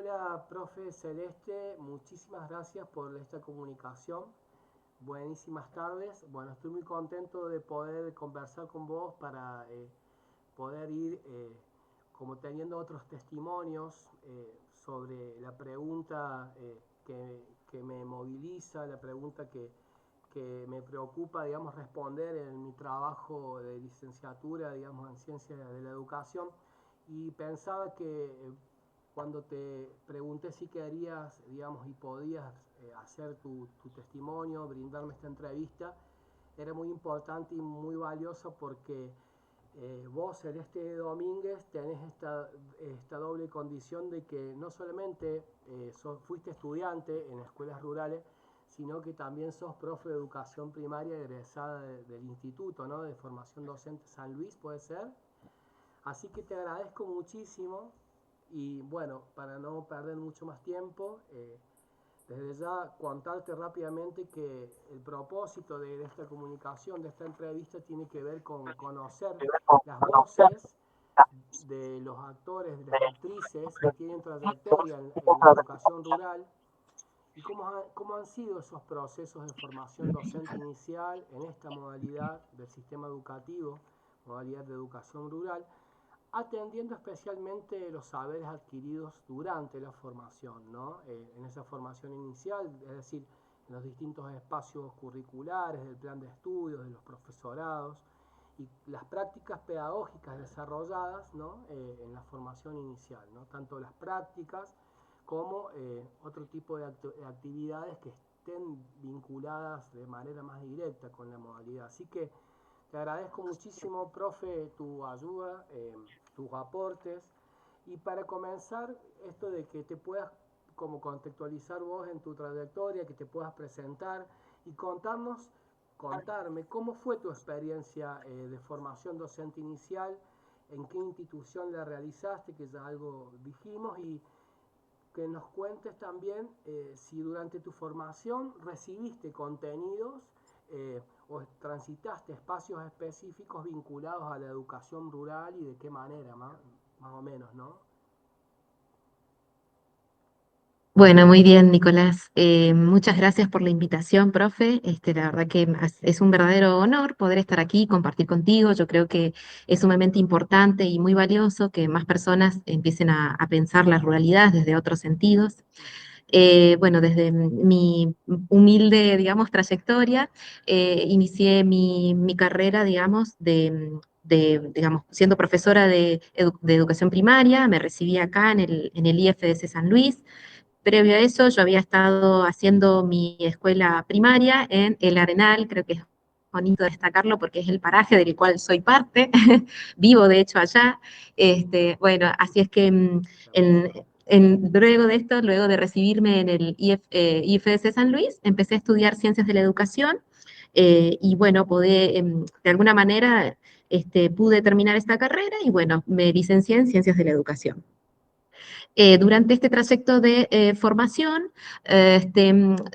Hola, profe Celeste, muchísimas gracias por esta comunicación. Buenísimas tardes. Bueno, estoy muy contento de poder conversar con vos para poder ir como teniendo otros testimonios sobre la pregunta que me moviliza, la pregunta que me preocupa, digamos, responder en mi trabajo de licenciatura, digamos, en ciencias de la educación. Y pensaba que cuando te pregunté si querías, digamos, y podías hacer tu testimonio, brindarme esta entrevista, era muy importante y muy valioso porque vos, Celeste Domínguez, tenés esta doble condición de que no solamente fuiste estudiante en escuelas rurales, sino que también sos profe de educación primaria egresada del Instituto, ¿no?, de Formación Docente San Luis, ¿puede ser? Así que te agradezco muchísimo y bueno, para no perder mucho más tiempo, desde ya contarte rápidamente que el propósito de esta comunicación, de esta entrevista, tiene que ver con conocer las voces de los actores, de las actrices que tienen trayectoria en la educación rural y cómo han sido esos procesos de formación docente inicial en esta modalidad del sistema educativo, modalidad de educación rural, atendiendo especialmente los saberes adquiridos durante la formación, ¿no? En esa formación inicial, es decir, en los distintos espacios curriculares, del plan de estudios, de los profesorados, y las prácticas pedagógicas desarrolladas, ¿no?, en la formación inicial, ¿no?, tanto las prácticas como otro tipo de actividades que estén vinculadas de manera más directa con la modalidad. Así que te agradezco muchísimo, profe, tu ayuda, tus aportes. Y para comenzar, esto de que te puedas como contextualizar vos en tu trayectoria, que te puedas presentar y contarme cómo fue tu experiencia de formación docente inicial, en qué institución la realizaste, que ya algo dijimos, y que nos cuentes también si durante tu formación recibiste contenidos o transitaste espacios específicos vinculados a la educación rural y de qué manera, más o menos, ¿no? Bueno, muy bien, Nicolás. Muchas gracias por la invitación, profe. La verdad que es un verdadero honor poder estar aquí y compartir contigo. Yo creo que es sumamente importante y muy valioso que más personas empiecen a pensar la ruralidad desde otros sentidos. Bueno, desde mi humilde, digamos, trayectoria, inicié mi carrera, digamos, digamos, siendo profesora de educación primaria. Me recibí acá en el IFDC San Luis. Previo a eso, yo había estado haciendo mi escuela primaria en El Arenal. Creo que es bonito destacarlo porque es el paraje del cual soy parte, vivo de hecho allá. Bueno, así es que en, luego de esto, luego de recibirme en el IFDC San Luis, empecé a estudiar Ciencias de la Educación, y bueno, de alguna manera pude terminar esta carrera y bueno, me licencié en Ciencias de la Educación. Durante este trayecto de formación,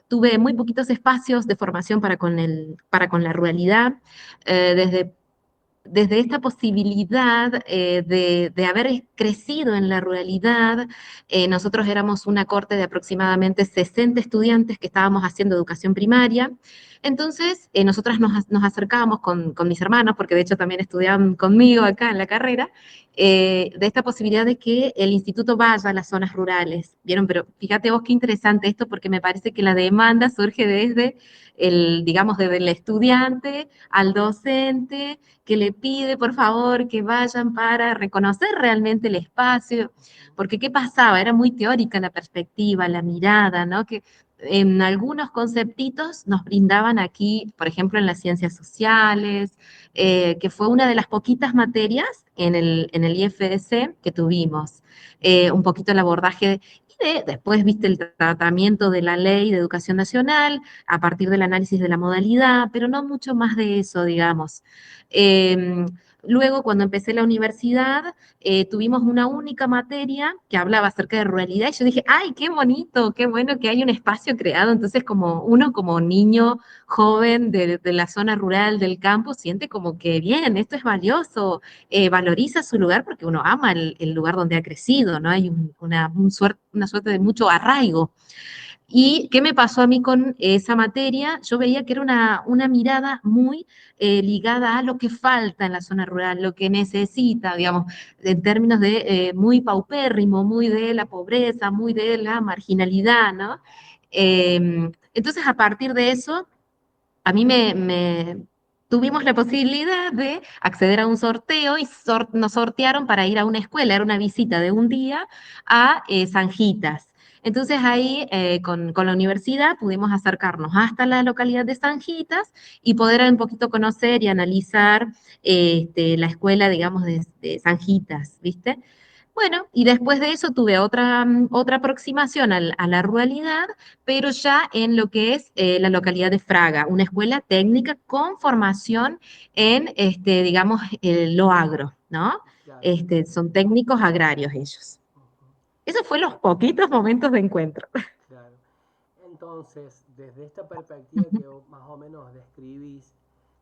tuve muy poquitos espacios de formación para con la ruralidad. Desde esta posibilidad de haber crecido en la ruralidad, nosotros éramos una corte de aproximadamente 60 estudiantes que estábamos haciendo educación primaria. Entonces, nosotras nos acercábamos con mis hermanos, porque de hecho también estudiaban conmigo acá en la carrera, de esta posibilidad de que el instituto vaya a las zonas rurales. ¿Vieron? Pero fíjate vos qué interesante esto, porque me parece que la demanda surge desde digamos, desde el estudiante al docente, que le pide, por favor, que vayan para reconocer realmente el espacio, porque ¿qué pasaba? Era muy teórica la perspectiva, la mirada, ¿no? Que en algunos conceptitos nos brindaban aquí, por ejemplo, en las ciencias sociales, que fue una de las poquitas materias en el IFDC que tuvimos. Un poquito el abordaje después, viste, el tratamiento de la ley de educación nacional a partir del análisis de la modalidad, pero no mucho más de eso, digamos. Eh, Luego, cuando empecé la universidad, tuvimos una única materia que hablaba acerca de ruralidad y yo dije, ay, qué bonito, qué bueno que hay un espacio creado. Entonces, como uno como niño joven de la zona rural del campo siente como que bien, esto es valioso, valoriza su lugar porque uno ama el lugar donde ha crecido, ¿no? Hay una suerte de mucho arraigo. ¿Y qué me pasó a mí con esa materia? Yo veía que era una mirada muy ligada a lo que falta en la zona rural, lo que necesita, digamos, en términos de muy paupérrimo, muy de la pobreza, muy de la marginalidad, ¿no? Entonces, a partir de eso, a mí tuvimos la posibilidad de acceder a un sorteo y nos sortearon para ir a una escuela, era una visita de un día a Sanjitas. Entonces ahí con la universidad pudimos acercarnos hasta la localidad de Sanjitas y poder un poquito conocer y analizar la escuela, digamos, de Sanjitas, ¿viste? Bueno, y después de eso tuve otra aproximación a la ruralidad, pero ya en lo que es la localidad de Fraga, una escuela técnica con formación en, digamos, lo agro, ¿no? Claro. Son técnicos agrarios ellos. Ujú. Esos fueron los poquitos momentos de encuentro. Claro. Entonces, desde esta perspectiva que vos más o menos describís,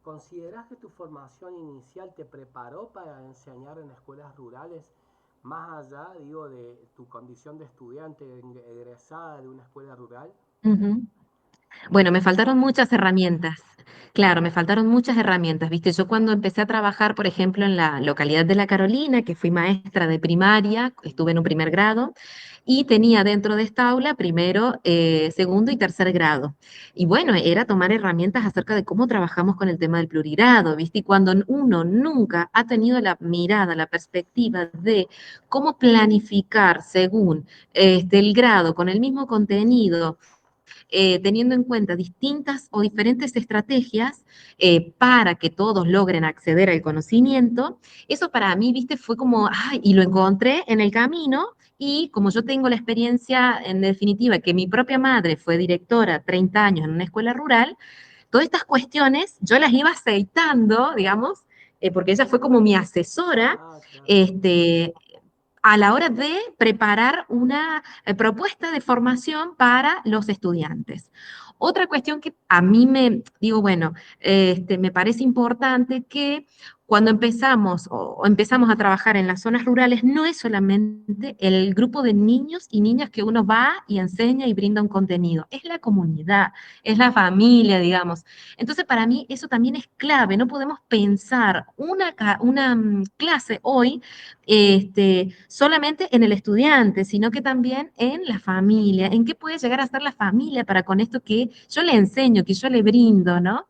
¿considerás que tu formación inicial te preparó para enseñar en escuelas rurales, más allá, digo, de tu condición de estudiante egresada de una escuela rural? Ujú. Bueno, me faltaron muchas herramientas. Claro, me faltaron muchas herramientas, ¿viste? Yo cuando empecé a trabajar, por ejemplo, en la localidad de La Carolina, que fui maestra de primaria, estuve en un primer grado, y tenía dentro de esta aula primero, segundo y tercer grado. Y bueno, era tomar herramientas acerca de cómo trabajamos con el tema del plurigrado, ¿viste? Y cuando uno nunca ha tenido la mirada, la perspectiva de cómo planificar según el grado, con el mismo contenido, teniendo en cuenta distintas o diferentes estrategias para que todos logren acceder al conocimiento, eso para mí, viste, fue como, ay, y lo encontré en el camino. Y como yo tengo la experiencia, en definitiva, que mi propia madre fue directora 30 años en una escuela rural, todas estas cuestiones yo las iba aceitando, digamos, porque ella fue como mi asesora, Ah, claro. este, a la hora de preparar una propuesta de formación para los estudiantes. Otra cuestión que a mí digo, bueno, me parece importante que cuando o empezamos a trabajar en las zonas rurales, no es solamente el grupo de niños y niñas que uno va y enseña y brinda un contenido, es la comunidad, es la familia, digamos. Entonces, para mí eso también es clave, no podemos pensar una clase hoy solamente en el estudiante, sino que también en la familia, en qué puede llegar a ser la familia para con esto que yo le enseño, que yo le brindo, ¿no?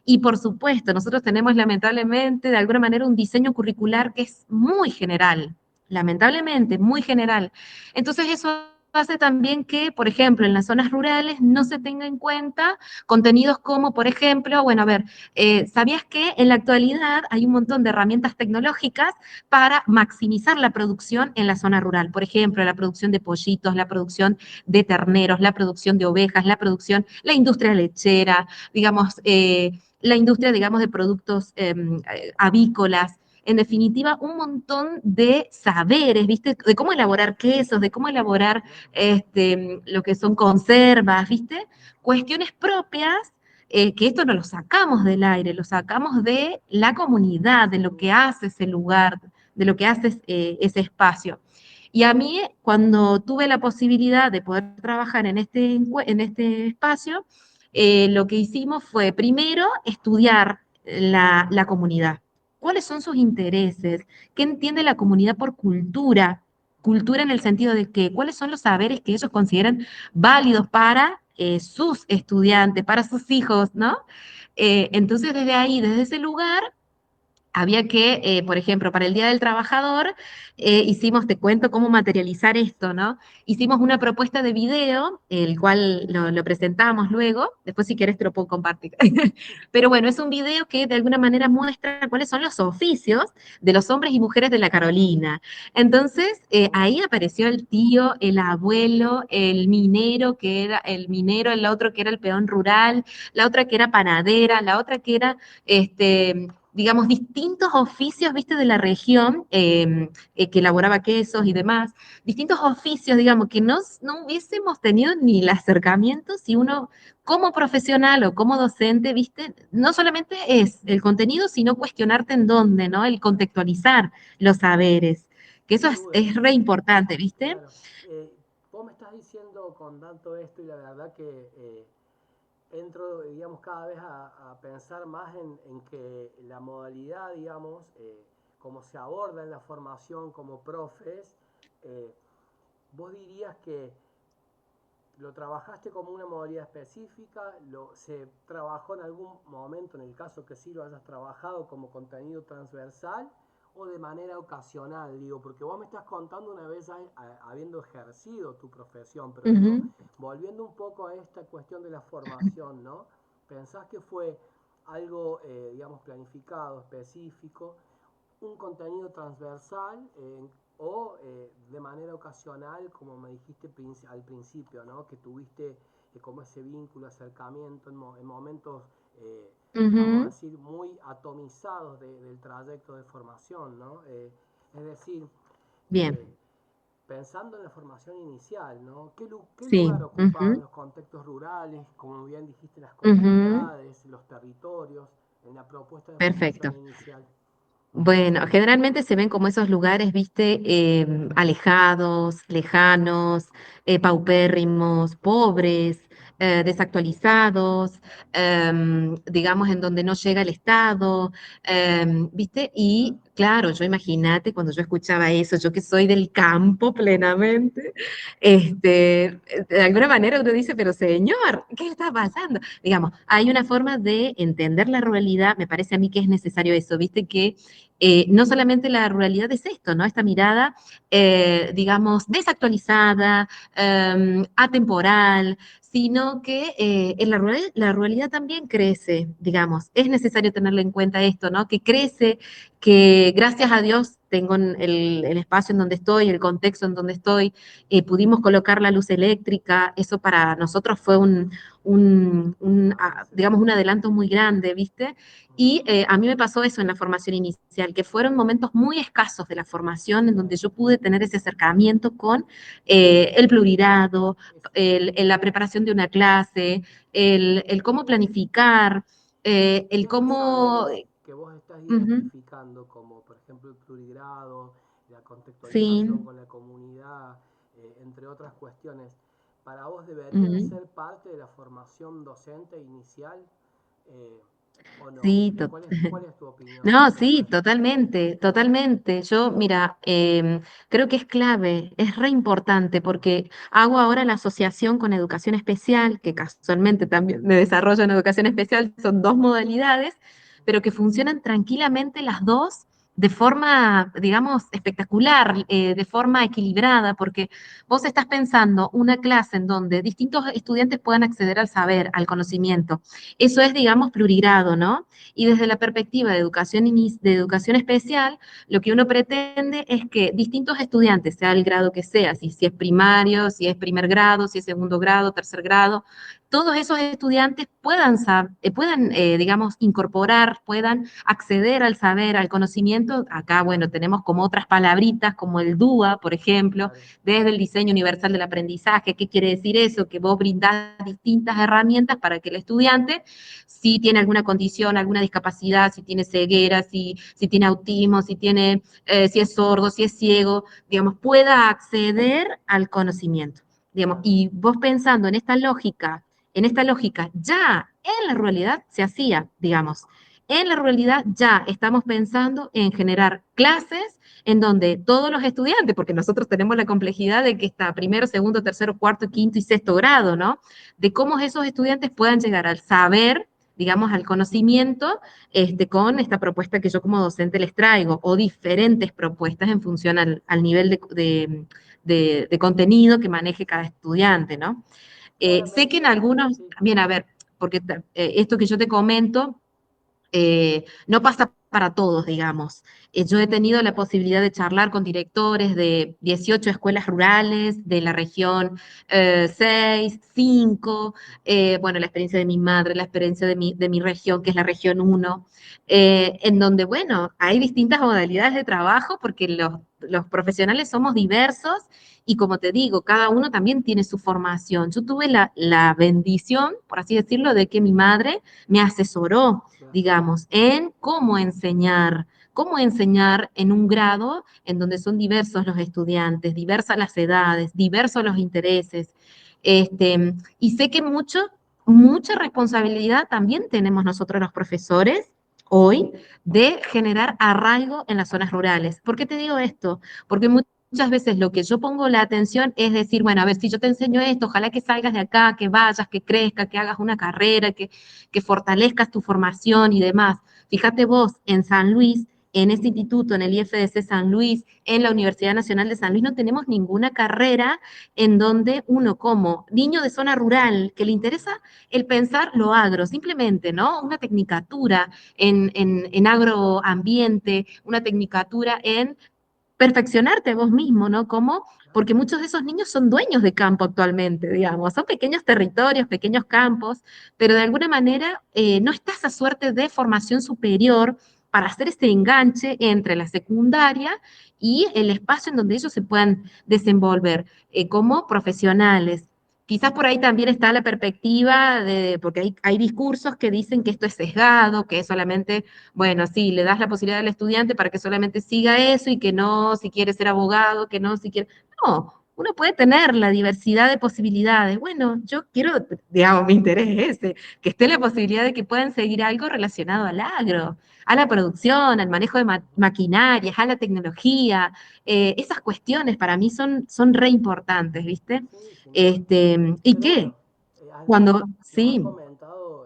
Y por supuesto, nosotros tenemos lamentablemente de alguna manera un diseño curricular que es muy general, lamentablemente muy general. Entonces eso hace también que, por ejemplo, en las zonas rurales no se tenga en cuenta contenidos como, por ejemplo, bueno, a ver, ¿sabías que en la actualidad hay un montón de herramientas tecnológicas para maximizar la producción en la zona rural? Por ejemplo, la producción de pollitos, la producción de terneros, la producción de ovejas, la industria lechera, digamos, la industria, digamos, de productos avícolas. En definitiva, un montón de saberes, ¿viste? De cómo elaborar quesos, de cómo elaborar lo que son conservas, ¿viste? Cuestiones propias que esto no lo sacamos del aire, lo sacamos de la comunidad, de lo que hace ese lugar, de lo que hace ese espacio. Y a mí, cuando tuve la posibilidad de poder trabajar en este espacio, lo que hicimos fue primero estudiar la comunidad. ¿Cuáles son sus intereses? ¿Qué entiende la comunidad por cultura? Cultura en el sentido de que cuáles son los saberes que ellos consideran válidos para sus estudiantes, para sus hijos, ¿no? Entonces, desde ahí, desde ese lugar, había que, por ejemplo, para el Día del Trabajador, te cuento cómo materializar esto, ¿no? Hicimos una propuesta de video, el cual lo presentamos luego, después si quieres te lo puedo compartir. Pero bueno, es un video que de alguna manera muestra cuáles son los oficios de los hombres y mujeres de la Carolina. Entonces, ahí apareció el tío, el abuelo, el minero, que era el minero, el otro que era el peón rural, la otra que era panadera, la otra que era, digamos, distintos oficios, viste, de la región, que elaboraba quesos y demás, distintos oficios, digamos, que no hubiésemos tenido ni el acercamiento si uno, como profesional o como docente, viste, no solamente es el contenido, sino cuestionarte en dónde, ¿no? El contextualizar los saberes, que eso Sin duda. es re importante, ¿viste? Claro, vos me estás diciendo con tanto esto y la verdad que entro, digamos, cada vez a pensar más en que la modalidad, digamos, como se aborda en la formación como profes, eh, vos dirías que lo trabajaste como una modalidad específica, se trabajó en algún momento, en el caso que sí lo hayas trabajado como contenido transversal o de manera ocasional, digo, porque vos me estás contando una vez habiendo ejercido tu profesión, pero digo, Ujú. volviendo un poco a esta cuestión de la formación, ¿no? ¿Pensás que fue algo, digamos, planificado, específico, un contenido transversal o de manera ocasional, como me dijiste al principio, ¿no? Que tuviste como ese vínculo, acercamiento en momentos, eh, vamos a Ujú. decir, muy atomizados del trayecto de formación, ¿no? Es decir, Bien, eh, pensando en la formación inicial, ¿no? ¿Qué sí. lugar ocupaban Ujú. los contextos rurales, como bien dijiste, las Ujú. comunidades, los territorios, en la propuesta de formación Perfecto. inicial? Bueno, generalmente se ven como esos lugares, viste, alejados, lejanos, paupérrimos, pobres, desactualizados, digamos, en donde no llega el Estado, viste, y claro, yo imagínate cuando yo escuchaba eso, yo que soy del campo plenamente, de alguna manera uno dice, pero señor, ¿qué está pasando? Digamos, hay una forma de entender la ruralidad, me parece a mí que es necesario eso, viste, que no solamente la ruralidad es esto, ¿no? Esta mirada, digamos, desactualizada, atemporal, sino que en la ruralidad también crece, digamos. Es necesario tenerlo en cuenta esto, ¿no? Que crece, que gracias a Dios tengo el espacio en donde estoy, el contexto en donde estoy, pudimos colocar la luz eléctrica, eso para nosotros fue Avance. digamos, un adelanto muy grande, ¿viste? Y a mí me pasó eso en la formación inicial, que fueron momentos muy escasos de la formación en donde yo pude tener ese acercamiento con el plurigrado, la preparación de una clase, el cómo planificar, el Estos cómo... saberes que vos estás Ujú. identificando, como por ejemplo el plurigrado, la contextualización Sí. con la comunidad, entre otras cuestiones, ¿para vos deberían Ujú. ser parte de la formación docente inicial eh, o no? Sí, Cuál es tu opinión no, respecto a sí, esto? totalmente, totalmente. Yo, mira, creo que es clave, es re importante, porque hago ahora la asociación con educación especial, que casualmente también me desarrollo en educación especial, son dos modalidades, pero que funcionan tranquilamente las dos de forma, digamos, espectacular, de forma equilibrada, porque vos estás pensando una clase en donde distintos estudiantes puedan acceder al saber, al conocimiento. Eso es, digamos, plurigrado, ¿no? Y desde la perspectiva de educación especial, lo que uno pretende es que distintos estudiantes, sea el grado que sea, si es primario, si es primer grado, si es segundo grado, tercer grado, todos esos estudiantes digamos, incorporar, puedan acceder al saber, al conocimiento. Acá, bueno, tenemos como otras palabritas, como el DUA, por ejemplo, Claro, desde el diseño universal del aprendizaje. ¿Qué quiere decir eso? Que vos brindás distintas herramientas para que el estudiante, si tiene alguna condición, alguna discapacidad, si tiene ceguera, si tiene autismo, si es sordo, si es ciego, digamos, pueda acceder al conocimiento. Digamos, claro, y vos pensando en esta lógica, ya en la ruralidad se hacía, digamos. En la ruralidad ya estamos pensando en generar clases en donde todos los estudiantes, porque nosotros tenemos la complejidad de que está primero, segundo, tercero, cuarto, quinto y sexto grado, ¿no? De cómo esos estudiantes puedan llegar al saber, digamos, al conocimiento, con esta propuesta que yo como docente les traigo, o diferentes propuestas en función al nivel de contenido que maneje cada estudiante, ¿no? Sé que en claramente, algunos, sí, también, a ver, porque esto que yo te comento no pasa para todos, digamos. Yo he tenido la posibilidad de charlar con directores de 18 escuelas rurales de la región 6, 5, bueno, la experiencia de mi madre, la experiencia de mi región, que es la región 1, en donde, bueno, hay distintas modalidades de trabajo porque los profesionales somos diversos y como te digo, cada uno también tiene su formación. Yo tuve la bendición, por así decirlo, de que mi madre me asesoró, Claro, digamos, en cómo enseñar en un grado en donde son diversos los estudiantes, diversas las edades, diversos los intereses. Y sé que mucha responsabilidad también tenemos nosotros los profesores hoy de generar arraigo en las zonas rurales. ¿Por qué te digo esto? Porque muchas veces lo que yo pongo la atención es decir, bueno, a ver, si yo te enseño esto, ojalá que salgas de acá, que vayas, que crezcas, que hagas una carrera, que fortalezcas tu formación y demás. Fíjate vos, en San Luis, en ese instituto, en el IFDC San Luis, en la Universidad Nacional de San Luis, no tenemos ninguna carrera en donde uno como niño de zona rural, que le interesa el pensar lo agro, simplemente, ¿no? Una tecnicatura en agroambiente, una tecnicatura en perfeccionarte vos mismo, ¿no? ¿Cómo? claro. Porque muchos de esos niños son dueños de campo actualmente, digamos, son pequeños territorios, pequeños campos, pero de alguna manera no está esa suerte de formación superior para hacer este enganche entre la secundaria y el espacio en donde ellos se puedan desenvolver como profesionales. Quizás por ahí también está la perspectiva de, porque hay discursos que dicen que esto es sesgado, que es solamente bueno, sí, le das la posibilidad al estudiante para que solamente siga eso y que no, si quiere ser abogado, que no, si quiere... No, uno puede tener la diversidad de posibilidades. Bueno, yo quiero, digamos, mi interés es ese, que esté la posibilidad de que puedan seguir algo relacionado al agro, a la producción, al manejo de Ujú. maquinarias, a la tecnología. Esas cuestiones para mí son re importantes, ¿viste? Sí, sin duda. ¿Y Pero qué? bueno, Cuando, nos has sí. comentado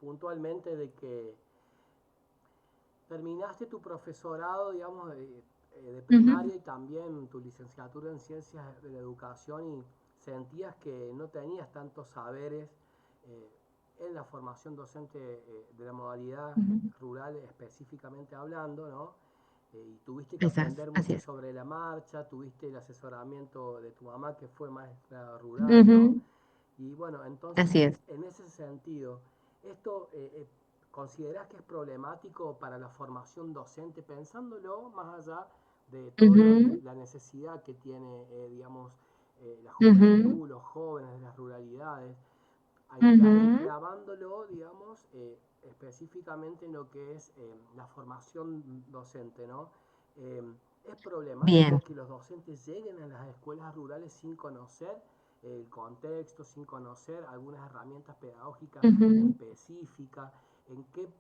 puntualmente de que terminaste tu profesorado, digamos, de Ujú, primaria y también tu licenciatura en ciencias de la educación y sentías que no tenías tantos saberes eh, en la formación docente de la modalidad ujú. rural específicamente hablando, ¿no? Y tuviste que aprender Así mucho es. sobre la marcha, tuviste el asesoramiento de tu mamá que fue maestra rural, ¿no? Ujú, Y bueno, entonces, así es. en ese sentido, ¿esto considerás que es problemático para la formación docente, pensándolo más allá de toda Ujú, la necesidad que tiene, digamos, la ujú, juventud, los jóvenes de las ruralidades, ujú. enclavándolo, digamos, específicamente en lo que es la formación docente, ¿no? Eh, ¿Es Bien. problemático que los docentes lleguen a las escuelas rurales sin conocer el contexto, sin conocer algunas herramientas pedagógicas Ujú, específicas?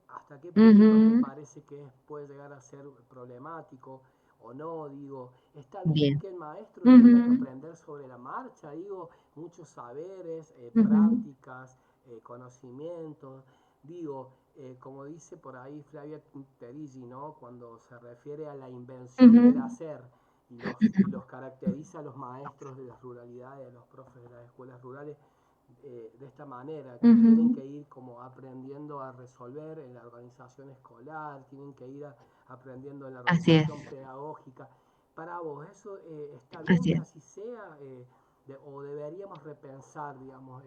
¿Hasta qué punto te ujú. parece que puede llegar a ser problemático o no? Digo, ¿está bien Bien. que el maestro tenga que Ujú, aprender sobre la marcha? Digo, muchos saberes, ujú, prácticas, conocimientos. Digo, como dice por ahí Flavia Perigi, ¿no? Cuando se refiere a la invención del ujú. hacer y los caracteriza a los maestros de las ruralidades, a los profes de las escuelas rurales, de esta manera, que tienen Ujú. que ir como aprendiendo a resolver en la organización escolar, tienen que ir aprendiendo en la Así es, organización pedagógica. Para vos, ¿eso está bien así que es. así sea? ¿O deberíamos repensar, digamos,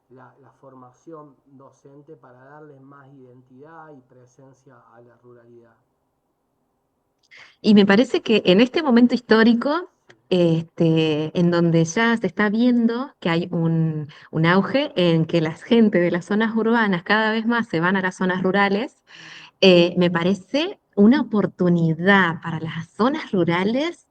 la formación docente para darles más identidad y presencia a la ruralidad? Y me parece que en este momento histórico, Sí. en donde ya se está viendo que hay un auge en que la gente de las zonas urbanas cada vez más se van a las zonas rurales, me parece una oportunidad para las zonas rurales.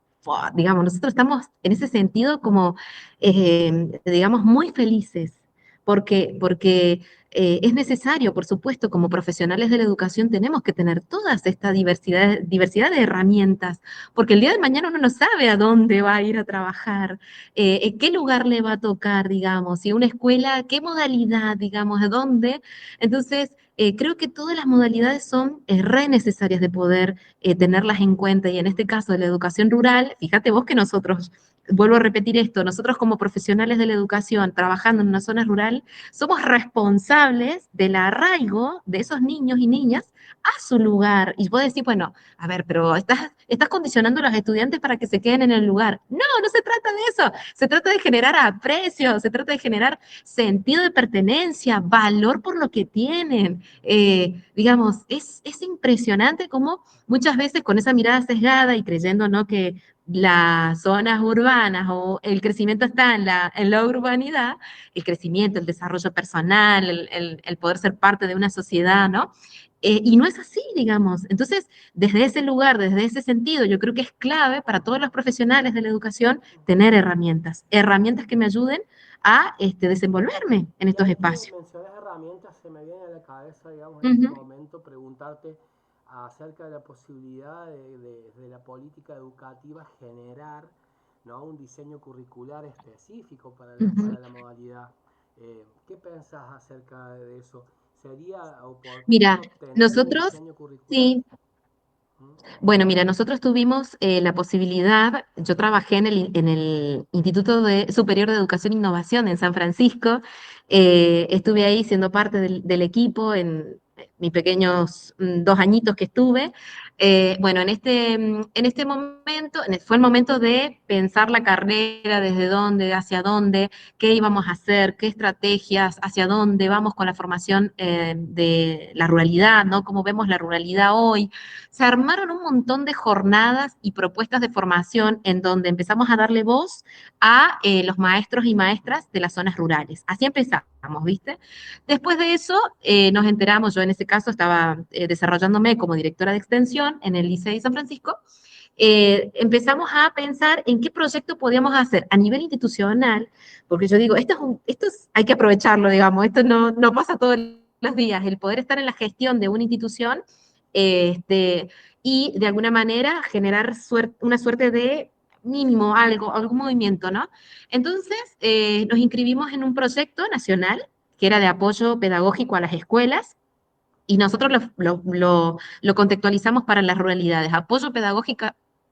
Digamos, nosotros estamos en ese sentido como, digamos, muy felices, porque es necesario, por supuesto, como profesionales de la educación tenemos que tener toda esta diversidad de herramientas, porque el día de mañana uno no sabe a dónde va a ir a trabajar, en qué lugar le va a tocar, digamos, si una escuela, qué modalidad, digamos, de dónde. Entonces, creo que todas las modalidades son re necesarias de poder tenerlas en cuenta y en este caso de la educación rural, fíjate vos que nosotros, vuelvo a repetir esto, nosotros como profesionales de la educación trabajando en una zona rural, somos responsables del arraigo de esos niños y niñas a su lugar. Y vos decís, bueno, a ver, pero estás condicionando a los estudiantes para que se queden en el lugar. No, no se trata de eso. Se trata de generar aprecio, se trata de generar sentido de pertenencia, valor por lo que tienen. Digamos, es impresionante cómo muchas veces con esa mirada sesgada y creyendo, ¿no?, que las zonas urbanas o el crecimiento está en la urbanidad, el crecimiento, el desarrollo personal, el poder ser parte de una sociedad, ¿no? Y no es así, digamos. Entonces, desde ese lugar, desde ese sentido, yo creo que es clave para todos los profesionales de la educación tener herramientas, herramientas que me ayuden a desenvolverme en Y estos ahí que espacios. mencionas herramientas, se me viene a la cabeza, digamos, en este Ujú, momento preguntarte acerca de la posibilidad de la política educativa generar, ¿no?, un diseño curricular específico ujú. para la modalidad. ¿Qué pensás acerca de eso? ¿Sería Mira, oportuno tener un nosotros, diseño curricular? sí. ¿Mm? Bueno, mira, nosotros tuvimos la posibilidad, yo trabajé en el Instituto Superior de Educación e Innovación en San Francisco, estuve ahí siendo parte del equipo en mis pequeños 2 añitos que estuve. Bueno, en este momento, fue el momento de pensar la carrera, desde dónde, hacia dónde, qué íbamos a hacer, qué estrategias, hacia dónde vamos con la formación de la ruralidad, ¿no? Cómo vemos la ruralidad hoy. Se armaron un montón de jornadas y propuestas de formación en donde empezamos a darle voz a los maestros y maestras de las zonas rurales. Así empezamos, ¿viste? Después de eso nos enteramos, yo en ese caso estaba desarrollándome como directora de extensión en el Liceo de San Francisco, empezamos a pensar en qué proyecto podíamos hacer a nivel institucional, porque yo digo, hay que aprovecharlo, digamos, esto no pasa todos los días, el poder estar en la gestión de una institución y de alguna manera generar una suerte de mínimo, algún movimiento, ¿no? Entonces, nos inscribimos en un proyecto nacional que era de apoyo pedagógico a las escuelas, y nosotros lo contextualizamos para las ruralidades,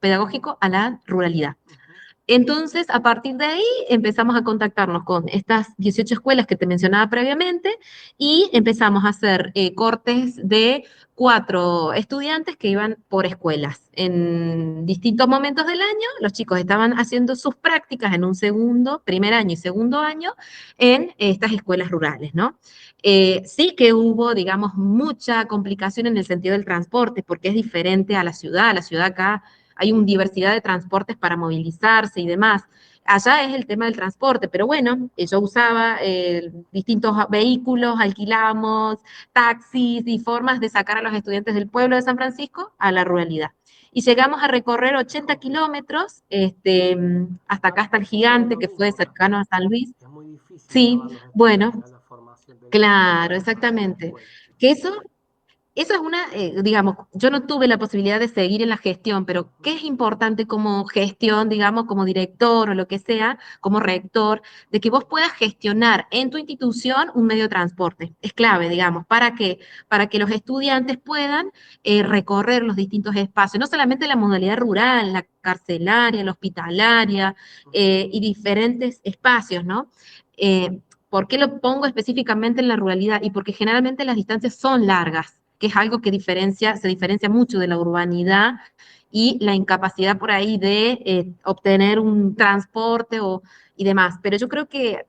pedagógico a la ruralidad. Ujú. Entonces, a partir de ahí, empezamos a contactarnos con estas 18 escuelas que te mencionaba previamente y empezamos a hacer cortes de 4 estudiantes que iban por escuelas. En distintos momentos del año, los chicos estaban haciendo sus prácticas en un primer año y segundo año, en estas escuelas rurales, ¿no? Sí que hubo, digamos, mucha complicación en el sentido del transporte, porque es diferente a la ciudad. La ciudad acá hay una diversidad de transportes para movilizarse y demás. Allá es el tema del transporte, pero bueno, yo usaba distintos vehículos, alquilamos taxis y formas de sacar a los estudiantes del pueblo de San Francisco a la ruralidad. Y llegamos a recorrer 80 kilómetros, hasta acá, hasta el Sigue Gigante, lo que fue mismo, cercano a San Luis. es muy difícil Sí, llevar los bueno, estudiantes a la formación de claro, forma a la exactamente. escuela. Que eso es digamos, yo no tuve la posibilidad de seguir en la gestión, pero Ujú. ¿qué es importante como gestión, digamos, como director o lo que sea, como rector, de que vos puedas gestionar en tu institución un medio de transporte? Es clave, digamos, para que los estudiantes puedan recorrer los distintos espacios, no solamente la modalidad rural, la carcelaria, la hospitalaria Ujú. y diferentes espacios, ¿no? ¿Por qué lo pongo específicamente en la ruralidad? Y porque generalmente las distancias son largas, que es algo que se diferencia mucho de la urbanidad y la incapacidad por ahí de obtener un transporte y demás. Pero yo creo que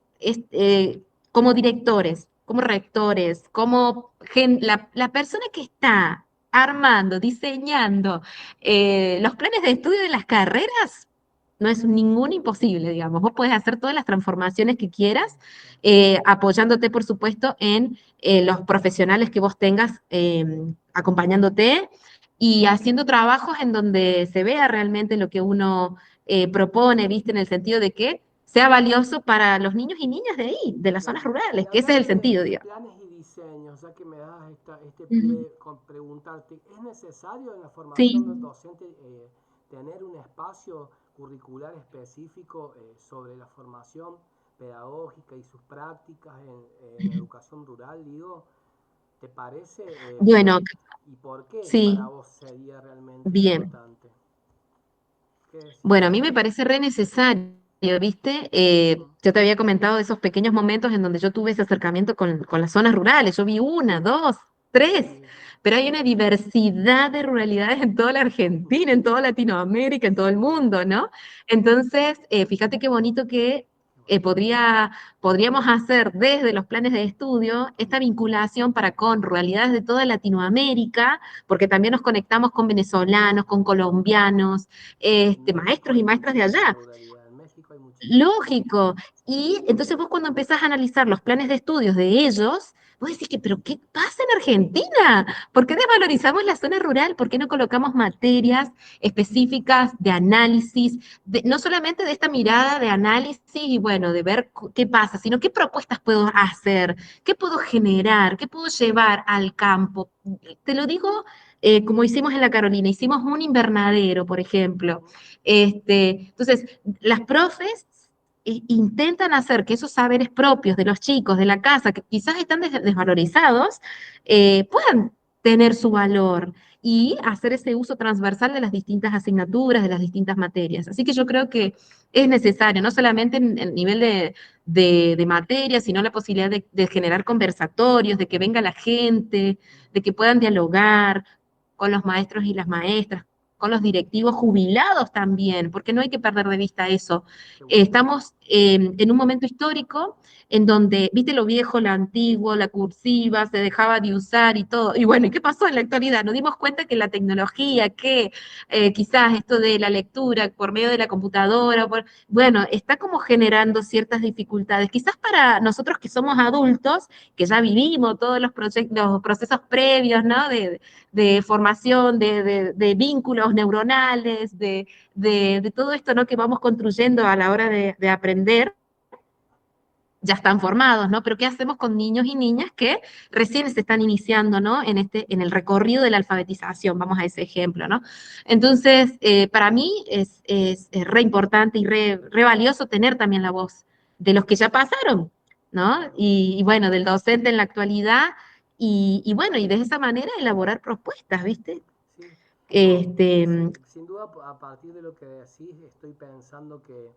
como directores, como rectores, como la persona que está armando, diseñando los planes de estudio de las carreras, no es ningún imposible, digamos. Vos podés hacer todas las transformaciones que quieras, apoyándote, por supuesto, en los profesionales que vos tengas acompañándote y haciendo trabajos en donde se vea realmente lo que uno propone, ¿viste? En el sentido de que sea valioso para los niños y niñas de ahí, de las zonas Claro. Y rurales, que ese es hablando el sentido, de digamos. planes y diseños, ya que me das este Ujú. pie con preguntarte, ¿es necesario en la formación del Sí. docente tener un espacio curricular específico sobre la formación pedagógica y sus prácticas en educación rural? Digo, ¿te parece? Bueno, ¿Y por qué para sí, vos sería realmente bien. importante? ¿Qué decís? Bueno, a mí me parece re necesario, ¿viste? Ujú. Yo te había comentado esos pequeños momentos en donde yo tuve ese acercamiento con las zonas rurales. Yo vi una, dos, tres, Sí. pero hay una diversidad de ruralidades en toda la Argentina, en toda Latinoamérica, en todo el mundo, ¿no? Entonces, fíjate qué bonito que podríamos hacer desde los planes de estudio esta vinculación para con ruralidades de toda Latinoamérica, porque también nos conectamos con venezolanos, con colombianos, En México maestros y hay maestras de muchísima allá. ruralidad, en México hay muchísima. Lógico. Y entonces vos cuando empezás a analizar los planes de estudios de ellos, vos decís que, pero ¿qué pasa en Argentina? ¿Por qué desvalorizamos la zona rural? ¿Por qué no colocamos materias específicas de análisis, no solamente de esta mirada de análisis y bueno, de ver qué pasa, sino qué propuestas puedo hacer, qué puedo generar, qué puedo llevar al campo? Te lo digo como hicimos en la Carolina, hicimos un invernadero, por ejemplo. Ujú. Entonces, las profes intentan hacer que esos saberes propios de los chicos, de la casa, que quizás están desvalorizados, puedan tener su valor y hacer ese uso transversal de las distintas asignaturas, de las distintas materias. Así que yo creo que es necesario, no solamente en el nivel de materia, sino la posibilidad de generar conversatorios, de que venga la gente, de que puedan dialogar con los maestros y las maestras, con los directivos jubilados también, porque no hay que perder de vista eso. Qué bueno. Estamos en un momento histórico en donde, viste lo viejo, lo antiguo, la cursiva, se dejaba de usar y todo. Y bueno, ¿y qué pasó en la actualidad? Nos dimos cuenta que la tecnología, que quizás esto de la lectura por medio de la computadora, bueno, está como generando ciertas dificultades. Quizás para nosotros que somos adultos, que ya vivimos todos los procesos previos, ¿no? De formación, de vínculos neuronales, de todo esto, ¿no? Que vamos construyendo a la hora de aprender, ya están formados, ¿no? Pero ¿qué hacemos con niños y niñas que recién se están iniciando, ¿no? En el recorrido de la alfabetización, vamos a ese ejemplo, ¿no? Entonces, para mí es re importante y re valioso tener también la voz de los que ya pasaron, ¿no? Claro. Y bueno, del docente en la actualidad, y bueno, y de esa manera elaborar propuestas, ¿viste? Sí, no, Este, sin duda a partir de lo que decís estoy pensando que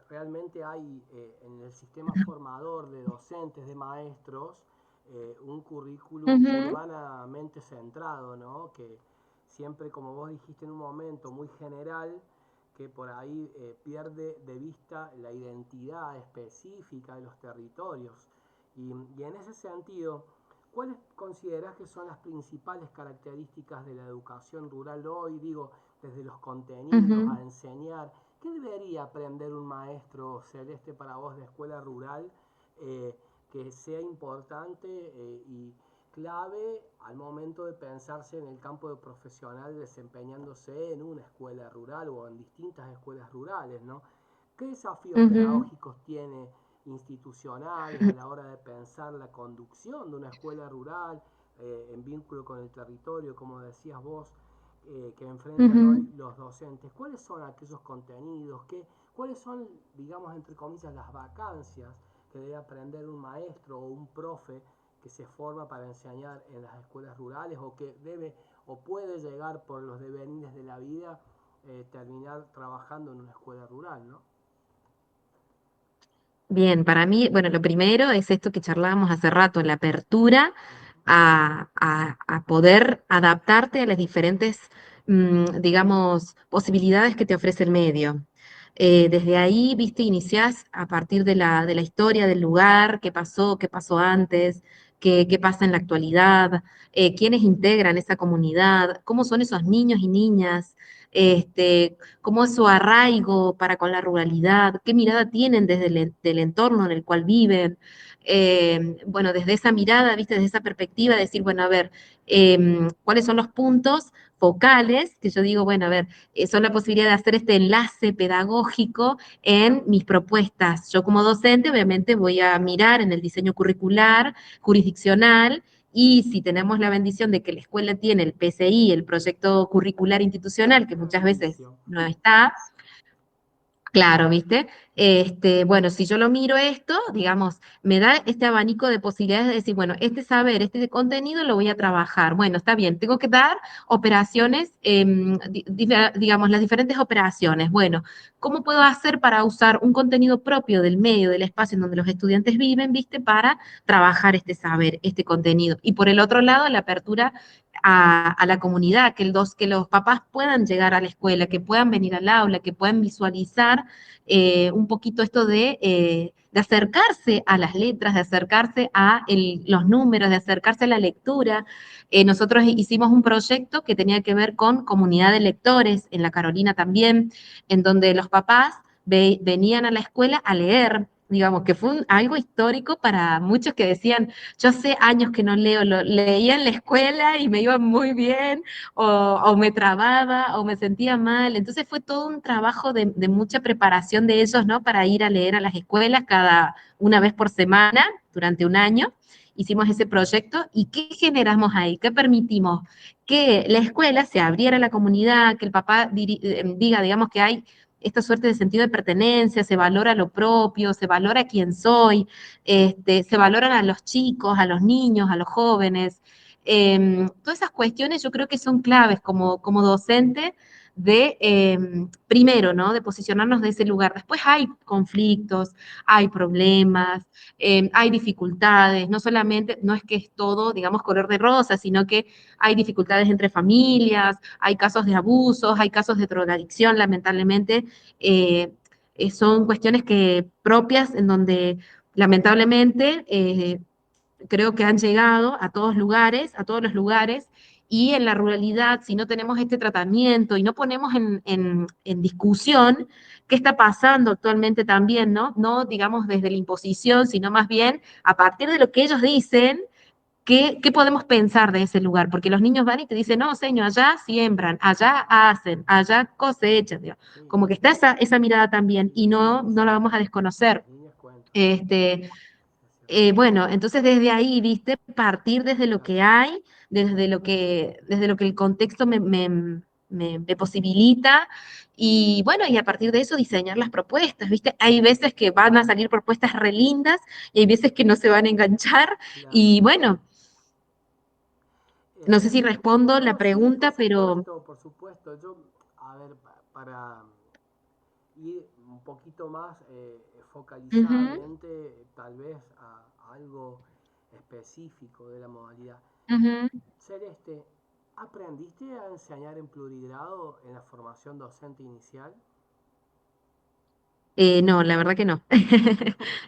realmente hay en el sistema formador de docentes, de maestros, un currículum ujú, urbanamente centrado, ¿no? Que siempre, como vos dijiste en un momento, muy general, que por ahí pierde de vista la identidad específica de los territorios. Y en ese sentido, ¿cuáles considerás que son las principales características de la educación rural hoy? Digo, desde los contenidos ujú. a enseñar. ¿Qué debería aprender un maestro celeste para vos de escuela rural eh, que sea importante y clave al momento de pensarse en el campo de profesional desempeñándose en una escuela rural o en distintas escuelas rurales, ¿no? ¿Qué desafíos Ujú, pedagógicos tiene institucionales a la hora de pensar la conducción de una escuela rural en vínculo con el territorio, como decías vos, que enfrentan ujú. hoy los docentes? ¿Cuáles son aquellos contenidos? ¿Cuáles son, digamos, entre comillas, las vacancias que debe aprender un maestro o un profe que se forma para enseñar en las escuelas rurales o que debe o puede llegar por los devenires de la vida terminar trabajando en una escuela rural, ¿no? Bien, para mí, bueno, lo primero es esto que charlábamos hace rato, la apertura Uh-huh. a poder adaptarte a las diferentes, digamos, posibilidades que te ofrece el medio. Desde ahí, viste, iniciás a partir de la historia del lugar, qué pasó antes, qué pasa en la actualidad, quiénes integran esa comunidad, cómo son esos niños y niñas, cómo es su arraigo para con la ruralidad, qué mirada tienen desde del entorno en el cual viven. Bueno, desde esa mirada, ¿viste? Desde esa perspectiva, decir, bueno, a ver, ¿cuáles son los puntos focales? Que yo digo, bueno, a ver, son la posibilidad de hacer este enlace pedagógico en mis propuestas. Yo como docente, obviamente, voy a mirar en el diseño curricular, jurisdiccional, y si tenemos la bendición de que la escuela tiene el PCI, el proyecto curricular institucional, que Qué muchas veces bendición. no está, Claro, ¿viste? Bueno, si yo lo miro esto, digamos, me da este abanico de posibilidades de decir, bueno, este saber, este contenido lo voy a trabajar. Bueno, está bien, tengo que dar operaciones, digamos, las diferentes operaciones. Bueno, ¿cómo puedo hacer para usar un contenido propio del medio, del espacio en donde los estudiantes viven, ¿viste? Para trabajar este saber, este contenido. Y por el otro lado, la apertura a la comunidad, que los papás puedan llegar a la escuela, que puedan venir al aula, que puedan visualizar un poquito esto de acercarse a las letras, de acercarse a los números, de acercarse a la lectura. Nosotros hicimos un proyecto que tenía que ver con comunidad de lectores, en la Carolina también, en donde los papás venían a la escuela a leer, digamos, que fue algo histórico para muchos que decían, yo hace años que no leo, lo leía en la escuela y me iba muy bien, o me trababa, o me sentía mal. Entonces fue todo un trabajo de mucha preparación de ellos, ¿no? Para ir a leer a las escuelas cada una vez por semana durante un año. Hicimos ese proyecto y ¿qué generamos ahí? ¿Qué permitimos? Que la escuela se abriera a la comunidad, que el papá diga, digamos, que hay esta suerte de sentido de pertenencia, se valora lo propio, se valora quién soy, se valoran a los chicos, a los niños, a los jóvenes. Todas esas cuestiones yo creo que son claves como docente de, primero, ¿no? De posicionarnos de ese lugar. Después hay conflictos, hay problemas, hay dificultades, no solamente, no es que es todo, digamos, color de rosa, sino que hay dificultades entre familias, hay casos de abusos, hay casos de drogadicción, lamentablemente, son cuestiones que propias en donde lamentablemente creo que han llegado a todos los lugares, y en la ruralidad, si no tenemos este tratamiento y no ponemos en discusión qué está pasando actualmente también, ¿no? No digamos desde la imposición, sino más bien a partir de lo que ellos dicen, ¿qué podemos pensar de ese lugar? Porque los niños van y te dicen, no, señor, allá siembran, allá hacen, allá cosechan, digo. Sí, Como que está esa mirada también y y las no la niñas, vamos a desconocer. las niñas cuentan, Este, es cierto. bueno, entonces desde ahí, viste, partir desde lo Claro, que hay, desde lo que el contexto me posibilita, y bueno, y a partir de eso diseñar las propuestas, viste. Hay veces que van a salir propuestas re lindas y hay veces que no se van a enganchar, claro. y bueno, no sé si respondo la No, sí, pregunta, pero por supuesto. Yo, a ver, para ir un poquito más ujú, focalizadamente, tal vez a algo específico de la modalidad. ujú. Celeste, ¿aprendiste a enseñar en plurigrado en la formación docente inicial? No, la verdad que no.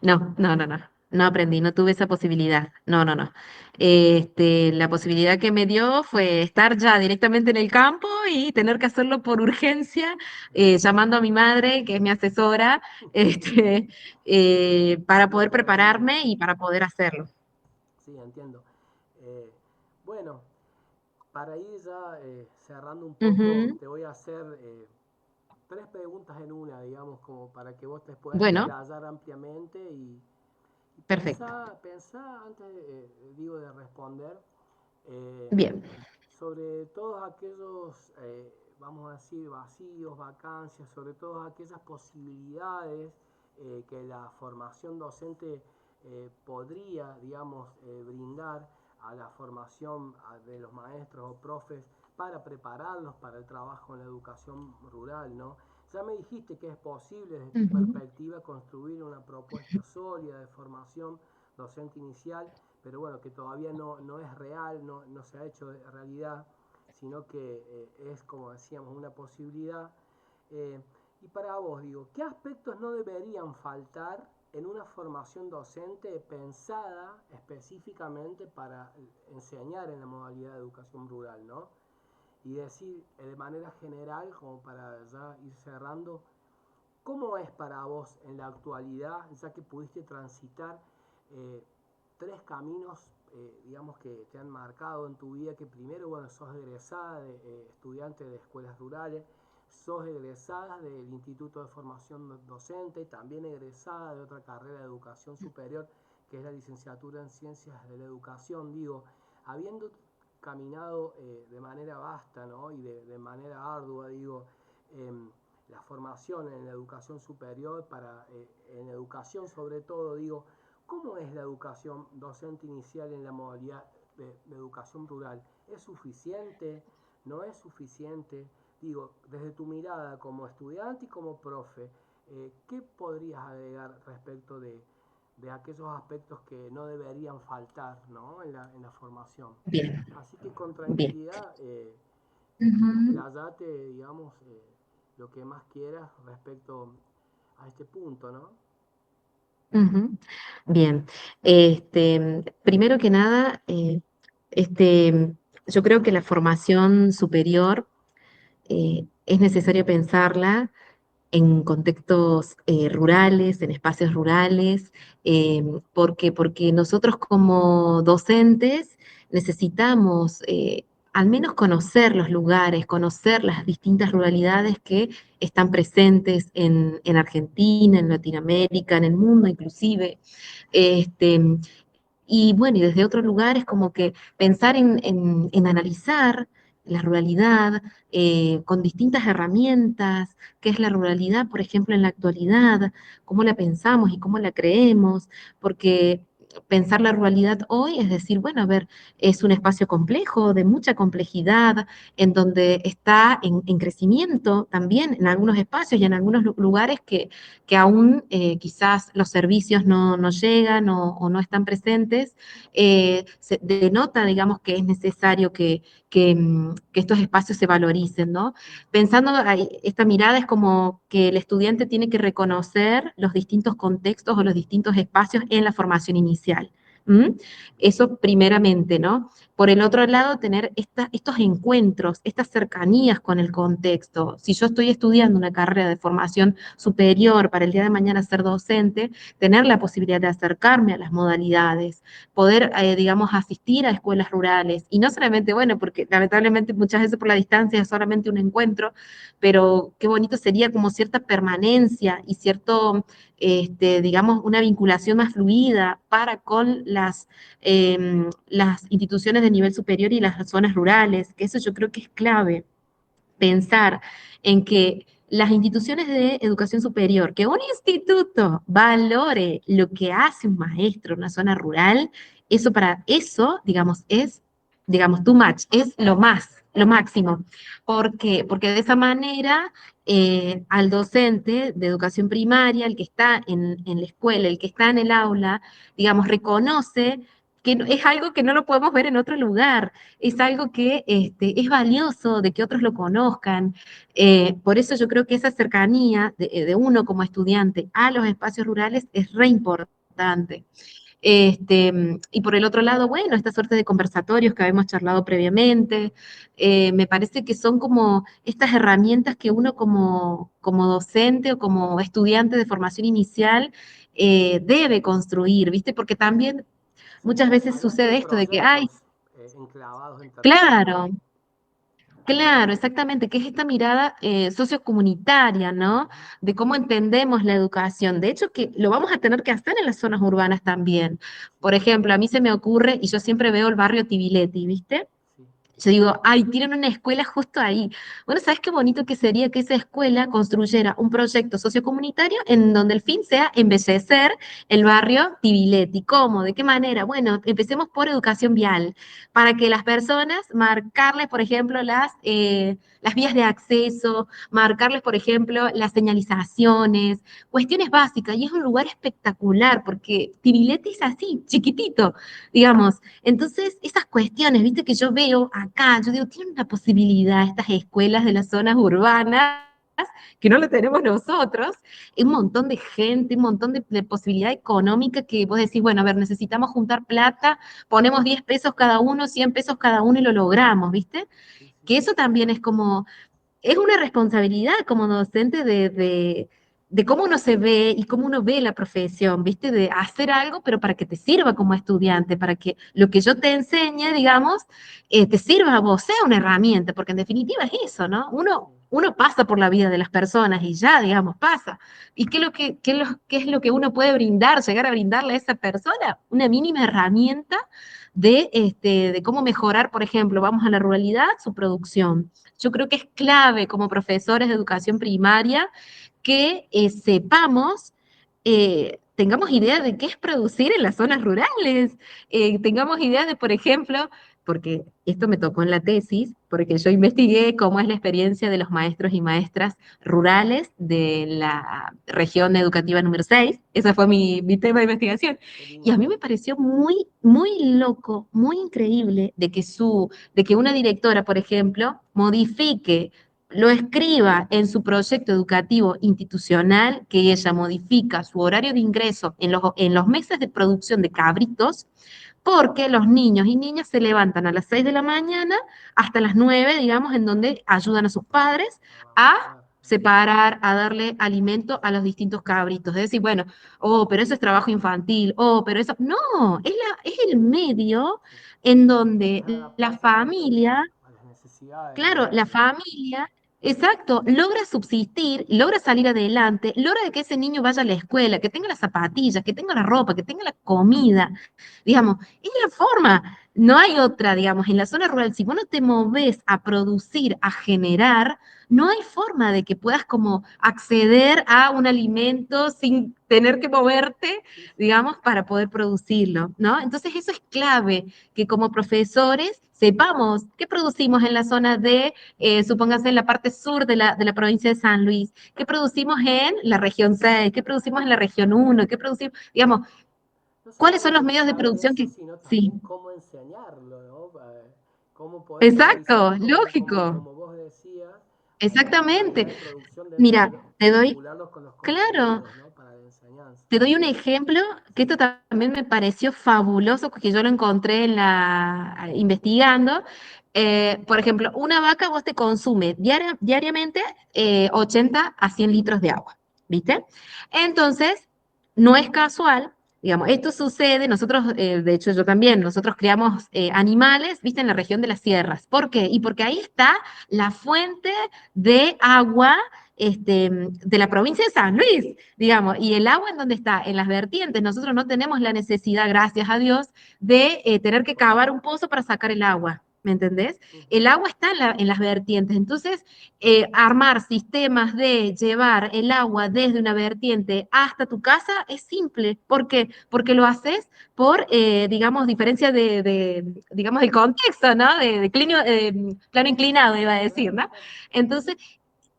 No, no, no, no. No aprendí, no tuve esa posibilidad. No, no, no. La posibilidad que me dio fue estar ya directamente en el campo y tener que hacerlo por urgencia, llamando a mi madre, que es mi asesora, este, para No, poder tremendo. prepararme y para poder hacerlo. Sí, entiendo. Eh, bueno, para ir ya cerrando un poco, Ujú. te voy a hacer tres preguntas en una, digamos, como para que vos te puedas Bueno, explayar ampliamente y perfecto. pensá antes, digo, de responder, eh, Bien. sobre todos aquellos, vamos a decir, vacíos, vacancias, sobre todas aquellas posibilidades que la formación docente podría, digamos, brindar a la formación de los maestros o profes para prepararlos para el trabajo en la educación rural, ¿no? Ya me dijiste que es posible desde tu Ujú. perspectiva construir una propuesta sólida de formación docente inicial, pero bueno, que todavía no es real, no se ha hecho realidad, sino que es, como decíamos, una posibilidad. Eh, y para vos, digo, ¿qué aspectos no deberían faltar en una formación docente pensada específicamente para enseñar en la modalidad de educación rural, ¿no? Y decir de manera general, como para ya ir cerrando, ¿cómo es para vos en la actualidad, ya que pudiste transitar eh, tres caminos, digamos, que te han marcado en tu vida? Que primero, bueno, sos egresada de estudiante de escuelas rurales, sos egresada del Instituto de Formación Docente, también egresada de otra carrera de educación superior, que es la licenciatura en Ciencias de la Educación. Digo, habiendo caminado de manera vasta, ¿no? Y de manera ardua, digo, eh, la formación en la educación superior, en educación sobre todo, digo, ¿cómo es la educación docente inicial en la modalidad de educación rural? ¿Es suficiente? ¿No es suficiente? Digo, desde tu mirada como estudiante y como profe, ¿qué podrías agregar respecto de aquellos aspectos que no deberían faltar, ¿no? En la formación? Bien, Así que con bien. tranquilidad, Ujú, explayate, digamos, lo que más quieras respecto a este punto, ¿no? ujú. Bien. Primero que nada, yo creo que la formación superior es necesario pensarla en contextos rurales, en espacios rurales, porque nosotros como docentes necesitamos al menos conocer los lugares, conocer las distintas ruralidades que están presentes en Argentina, en Latinoamérica, en el mundo inclusive. Este, y bueno, y desde otros lugares como que pensar en analizar la ruralidad con distintas herramientas, qué es la ruralidad, por ejemplo, en la actualidad, cómo la pensamos y cómo la creemos, porque pensar la ruralidad hoy es decir, bueno, a ver, es un espacio complejo, de mucha complejidad, en donde está en crecimiento también en algunos espacios y en algunos lugares que aún quizás los servicios no llegan o no están presentes, se denota, digamos, que es necesario que estos espacios se valoricen, ¿no? Pensando, esta mirada es como que el estudiante tiene que reconocer los distintos contextos o los distintos espacios en la formación inicial. ¿Mm? Eso primeramente, ¿no? Por el otro lado, tener estos encuentros, estas cercanías con el contexto. Si yo estoy estudiando una carrera de formación superior para el día de mañana ser docente, tener la posibilidad de acercarme a las modalidades, poder, digamos, asistir a escuelas rurales, y no solamente, bueno, porque lamentablemente muchas veces por la distancia es solamente un encuentro, pero qué bonito sería como cierta permanencia y cierto, digamos, una vinculación más fluida para con las instituciones de nivel superior y las zonas rurales, que eso yo creo que es clave, pensar en que las instituciones de educación superior, que un instituto valore lo que hace un maestro en una zona rural, eso para eso, digamos, es, digamos, too much, es lo más, lo máximo. ¿Por qué? Porque de esa manera al docente de educación primaria, el que está en la escuela, el que está en el aula, digamos, reconoce que es algo que no lo podemos ver en otro lugar, es algo que es valioso de que otros lo conozcan. Por eso yo creo que esa cercanía de uno como estudiante a los espacios rurales es re importante. Y por el otro lado, bueno, esta suerte de conversatorios que habíamos charlado previamente, me parece que son como estas herramientas que uno como docente o como estudiante de formación inicial debe construir, ¿viste? Porque también Sí, muchas veces además que hay sucede esto de que, ay, proyectos enclavados en territorio. claro, claro, exactamente, que es esta mirada sociocomunitaria, ¿no? Ujú, De cómo entendemos la educación. De hecho, que lo vamos a tener que hacer en las zonas urbanas también. sí, Por ejemplo, a mí se me ocurre, y yo siempre veo el barrio Tibiletti, ¿viste? sí, Yo digo, ay, tienen una escuela justo ahí. Bueno, ¿sabes qué bonito que sería que esa escuela construyera un proyecto sociocomunitario en donde el fin sea embellecer el barrio Tibiletti? ¿Cómo? ¿De qué manera? Bueno, empecemos por educación vial, para que las personas, marcarles, por ejemplo, las vías de acceso, marcarles, por ejemplo, las señalizaciones, cuestiones básicas. Y es un lugar espectacular, porque Tibiletti es así, chiquitito, digamos. Entonces, esas cuestiones, viste, que yo veo acá, yo digo, tienen una posibilidad estas escuelas de las zonas urbanas que no lo tenemos nosotros, un montón de gente, un montón de posibilidad económica que vos decís, bueno, a ver, necesitamos juntar plata, ponemos 10 pesos cada uno, 100 pesos cada uno y lo logramos, ¿viste? sí, sí, Que eso también es como, es una responsabilidad como docente de cómo uno se ve y cómo uno ve la profesión, ¿viste? De hacer algo, pero para que te sirva como estudiante, para que lo que yo te enseñe, digamos, te sirva a vos, sea una herramienta, porque en definitiva es eso, ¿no? sí, Uno pasa por la vida de las personas y ya, digamos, pasa. ¿Y qué es lo que uno puede brindar, llegar a brindarle a esa persona? Una mínima herramienta de cómo mejorar, por ejemplo, vamos a la ruralidad, su producción. Yo creo que es clave como profesores de educación primaria que sepamos, tengamos idea de qué es producir en las zonas rurales, tengamos idea de, por ejemplo, porque esto me tocó en la tesis, porque yo investigué cómo es la experiencia de los maestros y maestras rurales de la región educativa número 6, ese fue mi tema de investigación, y a mí me pareció muy, muy loco, muy increíble de que una directora, por ejemplo, modifique, lo escriba en su proyecto educativo institucional, que ella modifica su horario de ingreso en los meses de producción de cabritos, porque los niños y niñas se levantan a las 6 de la mañana hasta las 9, digamos, en donde ayudan a sus padres a separar, a darle alimento a los distintos cabritos. Es decir, bueno, oh, pero eso es trabajo infantil, oh, pero eso... No, es el medio en donde la familia, a las necesidades, claro, ¿no? la familia, exacto, logra subsistir, logra salir adelante, logra de que ese niño vaya a la escuela, que tenga las zapatillas, que tenga la ropa, que tenga la comida, digamos, es la forma, no hay otra, digamos, en la zona rural, si vos no te movés a producir, a generar, no hay forma de que puedas como acceder a un alimento sin tener que moverte, Sí, sí, digamos, para poder producirlo, ¿no? Entonces eso es clave, que como profesores sepamos qué producimos en la zona de, supóngase, en la parte sur de la provincia de San Luis, qué producimos en la región 6, qué producimos en la región 1, qué producimos, digamos, no cuáles son los solamente medios de saber producción eso, que... sino Sí, también cómo enseñarlo, ¿no? Cómo poder exacto, focalizar, lógico, como vos decías, a la exactamente. unidad de producción dentro Mira, de te doy, vincularlos con los claro, contenidos, ¿no? Para la enseñanza. te doy un ejemplo que esto también me pareció fabuloso, porque yo lo encontré en investigando. Por ejemplo, una vaca vos te consume diariamente 80 a 100 litros de agua, ¿viste? Entonces, no es casual, digamos, esto sucede, nosotros, de hecho yo también, nosotros criamos animales, ¿viste? En la región de las sierras. ¿Por qué? Y porque ahí está la fuente de agua de la provincia de San Luis, digamos, y el agua en donde está, en las vertientes, nosotros no tenemos la necesidad, gracias a Dios, de tener que cavar un pozo para sacar el agua, ¿me entendés? El agua está en las vertientes, entonces armar sistemas de llevar el agua desde una vertiente hasta tu casa es simple, ¿por qué? Porque lo haces por, digamos, diferencia digamos, del contexto, ¿no? Plano inclinado, iba a decir, ¿no? Entonces,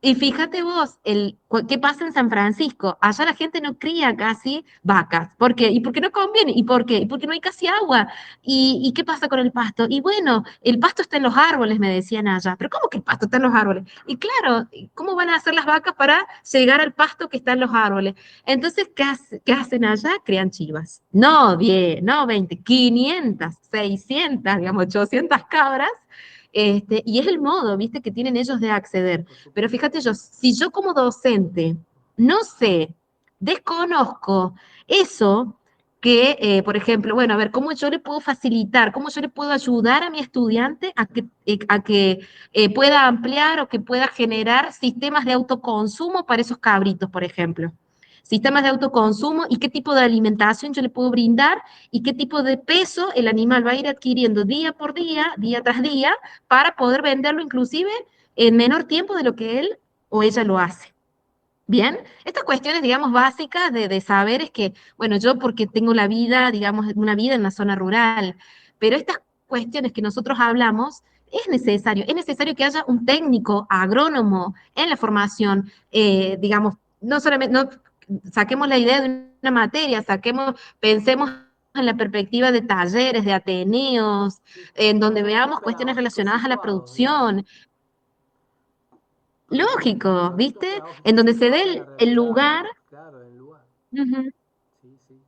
y fíjate vos, ¿qué pasa en San Francisco? Allá la gente no cría casi vacas. ¿Por qué? ¿Y por qué no conviene? ¿Y por qué? Y porque no hay casi agua. ¿Y qué pasa con el pasto? Y bueno, el pasto está en los árboles, me decían allá. ¿Pero cómo que el pasto está en los árboles? Y claro, ¿cómo van a hacer las vacas para llegar al pasto que está en los árboles? Entonces, ¿qué hacen allá? Crean chivas. No 10, no 20, 500, 600, digamos, 800 cabras. Y es el modo, viste, que tienen ellos de acceder. Por Pero supuesto. fíjate yo, si yo como docente no sé, desconozco eso que, por ejemplo, bueno, a ver, ¿cómo yo le puedo facilitar, cómo yo le puedo ayudar a mi estudiante a que pueda ampliar o que pueda generar sistemas de autoconsumo para esos cabritos, por ejemplo? Sistemas de autoconsumo y qué tipo de alimentación yo le puedo brindar y qué tipo de peso el animal va a ir adquiriendo día por día tras día, para poder venderlo inclusive en menor tiempo de lo que él o ella lo hace. Bien, estas cuestiones, digamos, básicas de saber es que, bueno, yo porque tengo la vida, digamos, una vida en la zona rural, pero estas cuestiones que nosotros hablamos, es necesario que haya un técnico agrónomo en la formación, digamos, no solamente, no saquemos la idea de una materia, pensemos en la perspectiva de talleres, de ateneos, Sí, en donde talleres veamos cuestiones pedagógicos relacionadas a la situados, digamos. producción. Lógico, Proyectos ¿viste? En pedagógicos donde se dé situados en la el realidad, lugar. ¿no? Claro, en el lugar. Ujú, Sí, sí.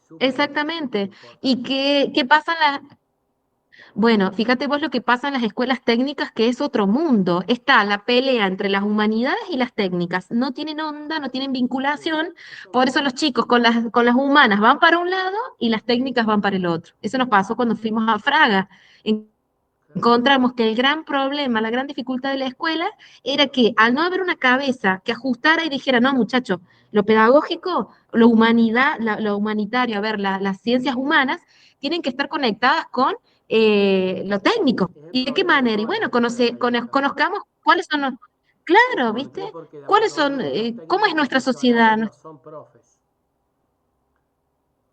Súper exactamente. ¿Y importante. qué pasa en bueno, fíjate vos lo que pasa en las escuelas técnicas, que es otro mundo. Está la pelea entre las humanidades y las técnicas. No tienen onda, no tienen Sí, vinculación. eso, Por eso los chicos con las humanas van para un lado y las técnicas van para el otro. Eso nos pasó cuando fuimos a Fraga. En encontramos que el gran problema, la gran dificultad de la escuela era que al no haber una cabeza que ajustara y dijera, no, muchacho, lo pedagógico, lo humanidad, lo humanitario, a ver, las ciencias humanas tienen que estar conectadas con lo técnico. Es el ¿Y de qué problema de manera? Y todas las bueno, escuelas de educación. conozcamos cuáles son los... Claro, ¿Por qué? ¿viste? Porque la ¿Cuáles son, mayoría de los cómo es técnicos nuestra sociedad? profesionales no son profes,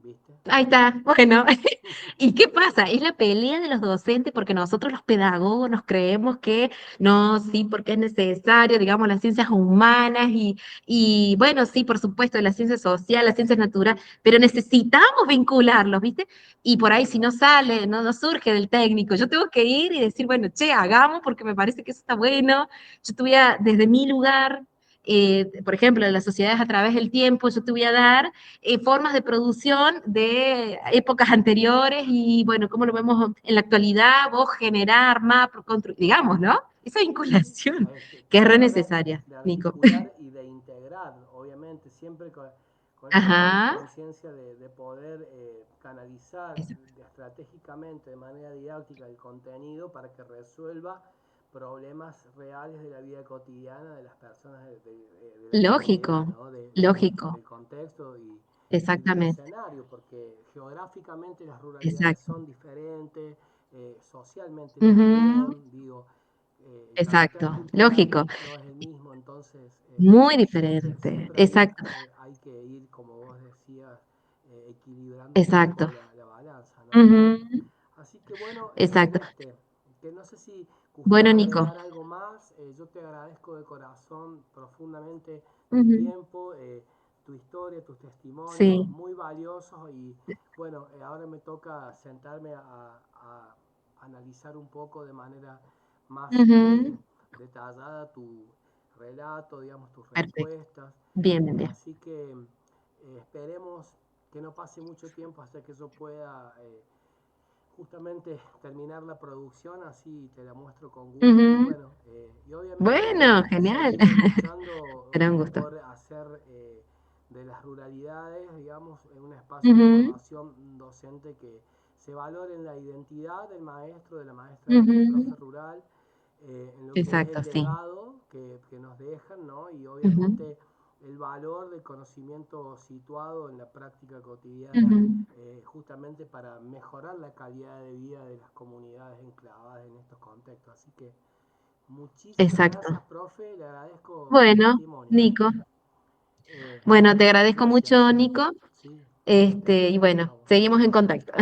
¿viste? Ahí está, bueno. ¿Y qué pasa? Es la pelea de los docentes porque nosotros los pedagogos nos creemos que no, sí, porque es necesario, digamos, las ciencias humanas y bueno, sí, por supuesto, las ciencias sociales, las ciencias naturales, pero necesitamos vincularlos, ¿viste? Y por ahí si no sale, no surge del técnico, yo tengo que ir y decir, bueno, che, hagamos porque me parece que eso está bueno. Yo te voy a, desde mi lugar, por ejemplo, de las sociedades a través del tiempo, yo te voy a dar formas de producción de épocas anteriores y bueno, cómo lo vemos en la actualidad, vos generar, digamos, ¿no? Esa vinculación que es re Tratar necesaria, de Nico. articular y de integrar, obviamente, siempre con esta Ajá, conciencia de poder canalizar eso. estratégicamente de manera didáctica el contenido para que resuelva problemas reales de la vida cotidiana de las personas de la comunidad, Lógico, ¿no? lógico, Del contexto y del exactamente, escenario, porque geográficamente las ruralidades exacto. son diferentes, socialmente Ujú, también, digo, el carácter exacto, cultural lógico, no es el mismo, entonces muy siempre, diferente, siempre exacto, hay que ir, como vos decías, equilibrando un poco exacto. la balanza, ¿no? Ujú, Así que bueno, exacto. Celeste, que no sé si Bueno, gustas Nico. agregar algo más, yo te agradezco de corazón profundamente tu Ujú, tiempo, tu historia, tus testimonios, sí. muy valiosos y bueno, ahora me toca sentarme a analizar un poco de manera más Ujú, detallada tu relato, digamos, tus perfecto. respuestas. Bien, bien, bien. Así que esperemos que no pase mucho tiempo hasta que yo pueda justamente terminar la producción, así te la muestro con gusto y Ujú. bueno, y obviamente Bueno, genial. seguiré luchando Será un gusto. por hacer de las ruralidades, digamos, un espacio de Ujú, formación docente que se valore en la identidad del maestro, de la maestra, del ujú. profe rural, en lo que es Exacto, el sí. legado que nos dejan, ¿no? Y Ujú, obviamente el valor del conocimiento situado en la práctica cotidiana, ujú. justamente para mejorar la calidad de vida de las comunidades enclavadas en estos contextos. Así que muchísimas Exacto. gracias, profe, le agradezco su Bueno, testimonio. Nico. Eh, Bueno, te agradezco Gracias. mucho, Nico. Sí, Y bueno, a vos. seguimos en contacto.